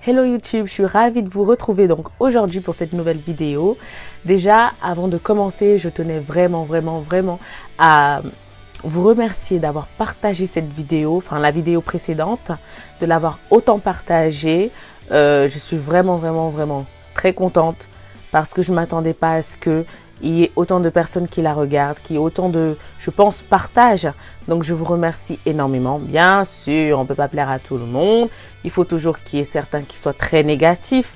Hello YouTube, je suis ravie de vous retrouver donc aujourd'hui pour cette nouvelle vidéo. Déjà, avant de commencer, je tenais vraiment à vous remercier d'avoir partagé cette vidéo, enfin la vidéo précédente, de l'avoir autant partagée. Je suis vraiment très contente parce que je ne m'attendais pas à ce qu'il y ait autant de personnes qui la regardent, qu'il y ait autant de, je pense, partage. Donc, je vous remercie énormément. Bien sûr, on ne peut pas plaire à tout le monde. Il faut toujours qu'il y ait certains qui soient très négatifs.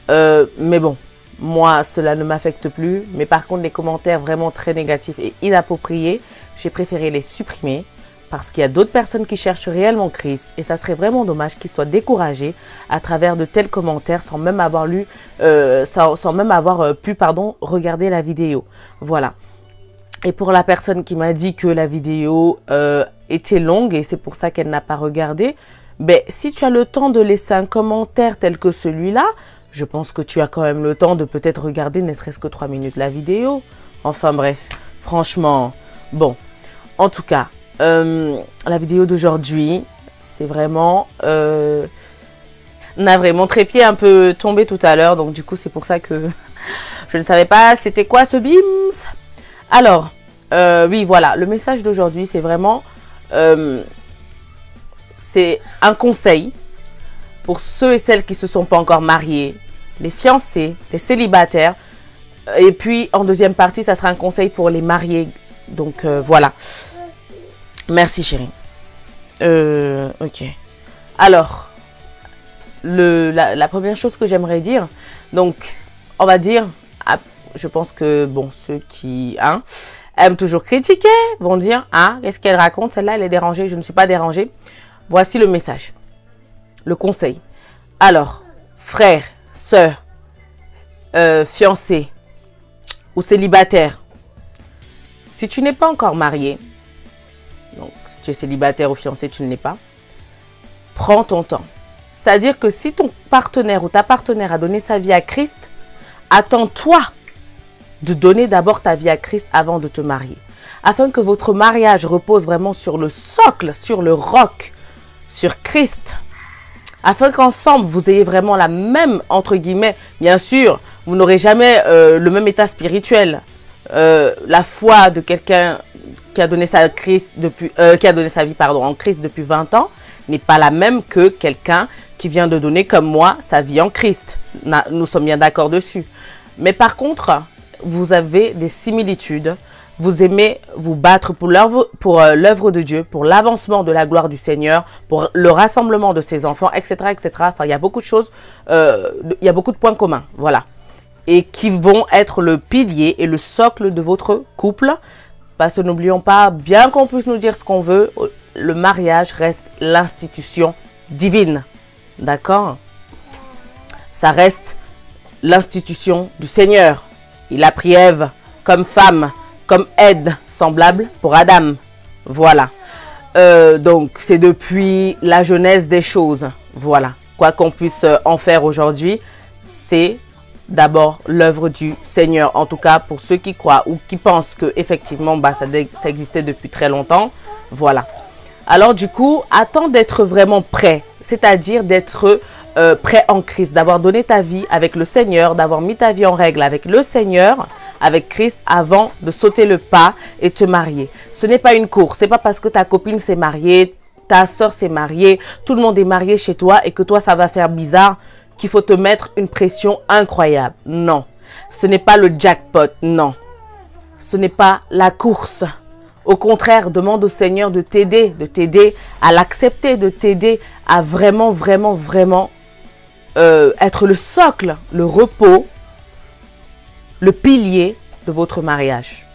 Mais bon, moi, cela ne m'affecte plus. Mais par contre, les commentaires vraiment très négatifs et inappropriés, j'ai préféré les supprimer parce qu'il y a d'autres personnes qui cherchent réellement Christ. Et ça serait vraiment dommage qu'ils soient découragés à travers de tels commentaires sans même avoir lu, sans même avoir pu, regarder la vidéo. Voilà. Et pour la personne qui m'a dit que la vidéo était longue et c'est pour ça qu'elle n'a pas regardé, ben, si tu as le temps de laisser un commentaire tel que celui-là, je pense que tu as quand même le temps de peut-être regarder ne serait-ce que 3 minutes la vidéo. Enfin bref, franchement, bon. En tout cas, la vidéo d'aujourd'hui, c'est vraiment... navré, mon trépied est un peu tombé tout à l'heure, donc du coup c'est pour ça que je ne savais pas c'était quoi ce BIMS. Alors, oui, voilà, le message d'aujourd'hui, c'est vraiment, c'est un conseil pour ceux et celles qui ne se sont pas encore mariés, les fiancés, les célibataires. Et puis, en deuxième partie, ça sera un conseil pour les mariés. Donc, voilà. Merci, chérie. Ok. Alors, la première chose que j'aimerais dire, donc, on va dire... Je pense que, bon, ceux qui aiment toujours critiquer vont dire, qu'est-ce qu'elle raconte? Celle-là, elle est dérangée. Je ne suis pas dérangée. Voici le message, le conseil. Alors, frères, sœurs, fiancés ou célibataires, si tu n'es pas encore marié, donc si tu es célibataire ou fiancé, tu ne l'es pas, prends ton temps. C'est-à-dire que si ton partenaire ou ta partenaire a donné sa vie à Christ, attends-toi de donner d'abord ta vie à Christ avant de te marier. Afin que votre mariage repose vraiment sur le socle, sur le roc, sur Christ. Afin qu'ensemble, vous ayez vraiment la même, entre guillemets, bien sûr, vous n'aurez jamais le même état spirituel. La foi de quelqu'un qui a donné sa vie en Christ depuis 20 ans n'est pas la même que quelqu'un qui vient de donner, comme moi, sa vie en Christ. Nous sommes bien d'accord dessus. Mais par contre, vous avez des similitudes, vous aimez vous battre pour l'œuvre de Dieu, pour l'avancement de la gloire du Seigneur, pour le rassemblement de ses enfants, etc., etc. Enfin, il y a beaucoup de choses, il y a beaucoup de points communs, voilà. Et qui vont être le pilier et le socle de votre couple. Parce que n'oublions pas, bien qu'on puisse nous dire ce qu'on veut, le mariage reste l'institution divine. D'accord? Ça reste l'institution du Seigneur. Il a pris Ève comme femme, comme aide semblable pour Adam. Voilà. Donc, c'est depuis la genèse des choses. Voilà. Quoi qu'on puisse en faire aujourd'hui, c'est d'abord l'œuvre du Seigneur. En tout cas, pour ceux qui croient ou qui pensent que effectivement, ça existait depuis très longtemps. Voilà. Alors, du coup, attends d'être vraiment prêt. C'est-à-dire d'être... prêt en Christ, d'avoir donné ta vie avec le Seigneur, d'avoir mis ta vie en règle avec le Seigneur, avec Christ, avant de sauter le pas et te marier. Ce n'est pas une course, c'est pas parce que ta copine s'est mariée, ta soeur s'est mariée, tout le monde est marié chez toi et que toi ça va faire bizarre qu'il faut te mettre une pression incroyable. Non, ce n'est pas le jackpot, non. Ce n'est pas la course. Au contraire, demande au Seigneur de t'aider à l'accepter, de t'aider à vraiment être le socle, le repos, le pilier de votre mariage.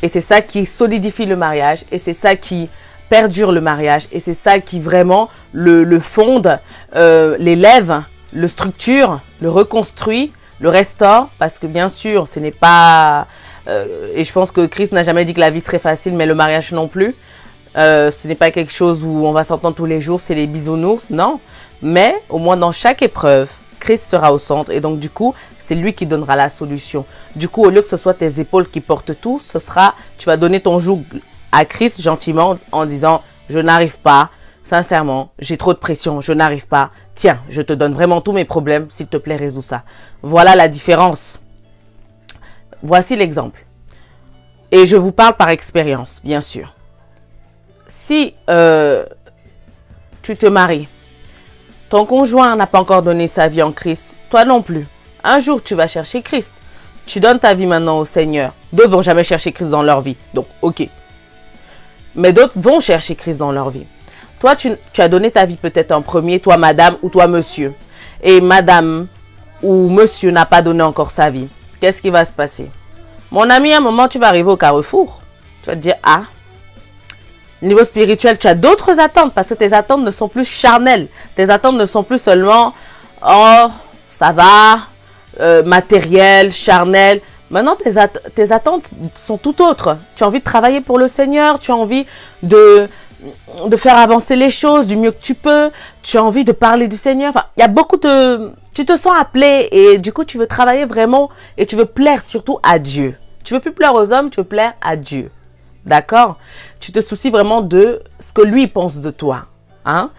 Et c'est ça qui solidifie le mariage, et c'est ça qui perdure le mariage, et c'est ça qui vraiment le fonde, l'élève, le structure, le reconstruit, le restaure, parce que bien sûr, ce n'est pas... et je pense que Christ n'a jamais dit que la vie serait facile, mais le mariage non plus. Ce n'est pas quelque chose où on va s'entendre tous les jours, c'est les bisounours, non. Mais au moins dans chaque épreuve, Christ sera au centre et donc du coup, c'est lui qui donnera la solution. Du coup, au lieu que ce soit tes épaules qui portent tout, ce sera, tu vas donner ton joug à Christ gentiment en disant, je n'arrive pas, sincèrement, j'ai trop de pression, je n'arrive pas. Tiens, je te donne vraiment tous mes problèmes, s'il te plaît, résous ça. Voilà la différence. Voici l'exemple. Et je vous parle par expérience, bien sûr. Si tu te maries, ton conjoint n'a pas encore donné sa vie en Christ, toi non plus. Un jour, tu vas chercher Christ. Tu donnes ta vie maintenant au Seigneur. D'autres vont jamais chercher Christ dans leur vie. Donc, ok. Mais d'autres vont chercher Christ dans leur vie. Toi, tu as donné ta vie peut-être en premier, toi madame ou toi monsieur. Et madame ou monsieur n'a pas donné encore sa vie. Qu'est-ce qui va se passer? Mon ami, à un moment, tu vas arriver au carrefour. Tu vas te dire, ah, niveau spirituel, tu as d'autres attentes parce que tes attentes ne sont plus charnelles. Tes attentes ne sont plus seulement, oh, ça va, matériel, charnel. Maintenant, tes attentes sont tout autres. Tu as envie de travailler pour le Seigneur, tu as envie de faire avancer les choses du mieux que tu peux. Tu as envie de parler du Seigneur. Enfin, il y a beaucoup de... Tu te sens appelé et du coup, tu veux travailler vraiment et tu veux plaire surtout à Dieu. Tu veux plus plaire aux hommes, tu veux plaire à Dieu. D'accord? Tu te soucies vraiment de ce que lui pense de toi. Hein?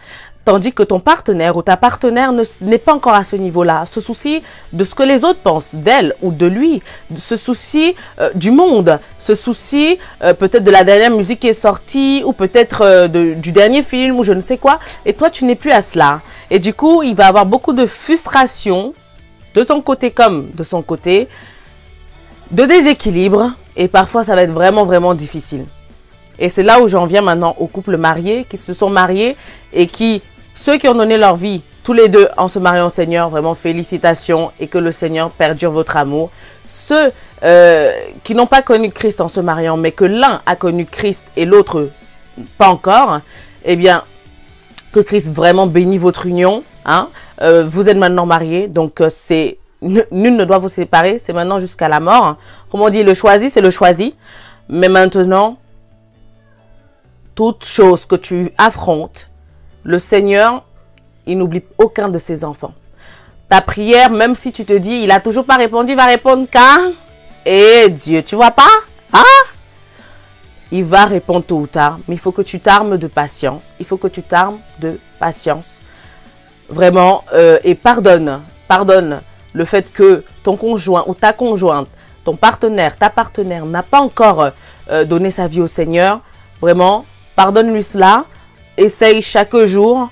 Tandis que ton partenaire ou ta partenaire n'est pas encore à ce niveau-là. Se soucie de ce que les autres pensent d'elle ou de lui. Se soucie du monde. Se soucie peut-être de la dernière musique qui est sortie ou peut-être du dernier film ou je ne sais quoi. Et toi, tu n'es plus à cela. Et du coup, il va avoir beaucoup de frustration de ton côté comme de son côté, de déséquilibre. Et parfois, ça va être vraiment, vraiment difficile. Et c'est là où j'en viens maintenant aux couples mariés qui se sont mariés et qui... Ceux qui ont donné leur vie, tous les deux, en se mariant au Seigneur, vraiment félicitations et que le Seigneur perdure votre amour. Ceux qui n'ont pas connu Christ en se mariant, mais que l'un a connu Christ et l'autre pas encore, eh bien, que Christ vraiment bénisse votre union. Hein? Vous êtes maintenant mariés, donc nul ne doit vous séparer, c'est maintenant jusqu'à la mort. Comme on dit, le choisi, c'est le choisi. Mais maintenant, toute chose que tu affrontes, le Seigneur, il n'oublie aucun de ses enfants. Ta prière, même si tu te dis, il n'a toujours pas répondu, il va répondre quand? Et Dieu, tu vois pas? Ah? Il va répondre tôt ou tard, mais il faut que tu t'armes de patience. Il faut que tu t'armes de patience. Vraiment, et pardonne. Pardonne le fait que ton conjoint ou ta conjointe, ton partenaire, ta partenaire n'a pas encore donné sa vie au Seigneur. Vraiment, pardonne-lui cela. Essaye chaque jour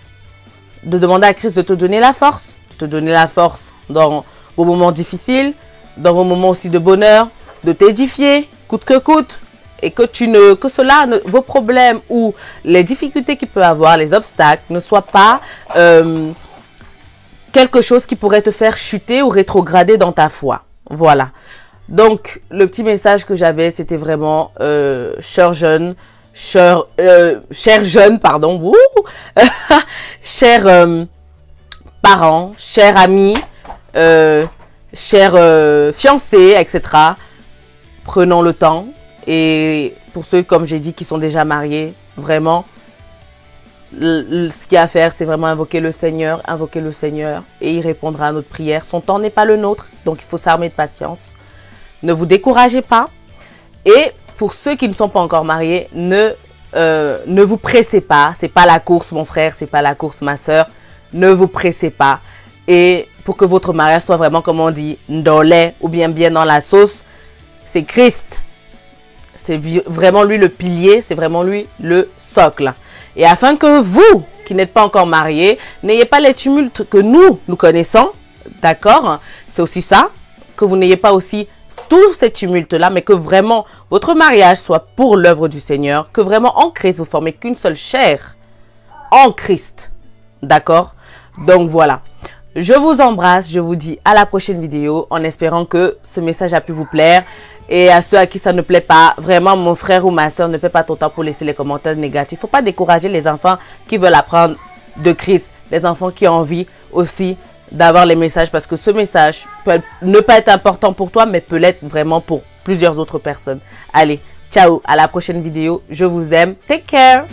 de demander à Christ de te donner la force. De te donner la force dans vos moments difficiles, dans vos moments aussi de bonheur, de t'édifier, coûte que coûte. Et que vos problèmes ou les difficultés qu'il peut avoir, les obstacles, ne soient pas quelque chose qui pourrait te faire chuter ou rétrograder dans ta foi. Voilà. Donc, le petit message que j'avais, c'était vraiment, chers jeunes, chers jeunes, pardon, chers parents, chers amis, chers fiancés, etc. Prenons le temps. Et pour ceux, comme j'ai dit, qui sont déjà mariés, vraiment, ce qu'il y a à faire, c'est vraiment invoquer le Seigneur, et il répondra à notre prière. Son temps n'est pas le nôtre, donc il faut s'armer de patience. Ne vous découragez pas. Et pour ceux qui ne sont pas encore mariés, ne vous pressez pas. C'est pas la course, mon frère, c'est pas la course, ma soeur. Ne vous pressez pas. Et pour que votre mariage soit vraiment, comme on dit, ndolé ou bien dans la sauce, c'est Christ. C'est vraiment lui le pilier, c'est vraiment lui le socle. Et afin que vous, qui n'êtes pas encore mariés, n'ayez pas les tumultes que nous connaissons, d'accord? C'est aussi ça, que vous n'ayez pas aussi tous ces tumultes-là, mais que vraiment votre mariage soit pour l'œuvre du Seigneur, que vraiment en Christ, vous formez qu'une seule chair en Christ, d'accord? Donc voilà, je vous embrasse, je vous dis à la prochaine vidéo, en espérant que ce message a pu vous plaire. Et à ceux à qui ça ne plaît pas, vraiment mon frère ou ma soeur, ne perds pas ton temps pour laisser les commentaires négatifs. Il ne faut pas décourager les enfants qui veulent apprendre de Christ. Les enfants qui ont envie aussi d'avoir les messages. Parce que ce message peut ne pas être important pour toi, mais peut l'être vraiment pour plusieurs autres personnes. Allez, ciao, à la prochaine vidéo. Je vous aime. Take care.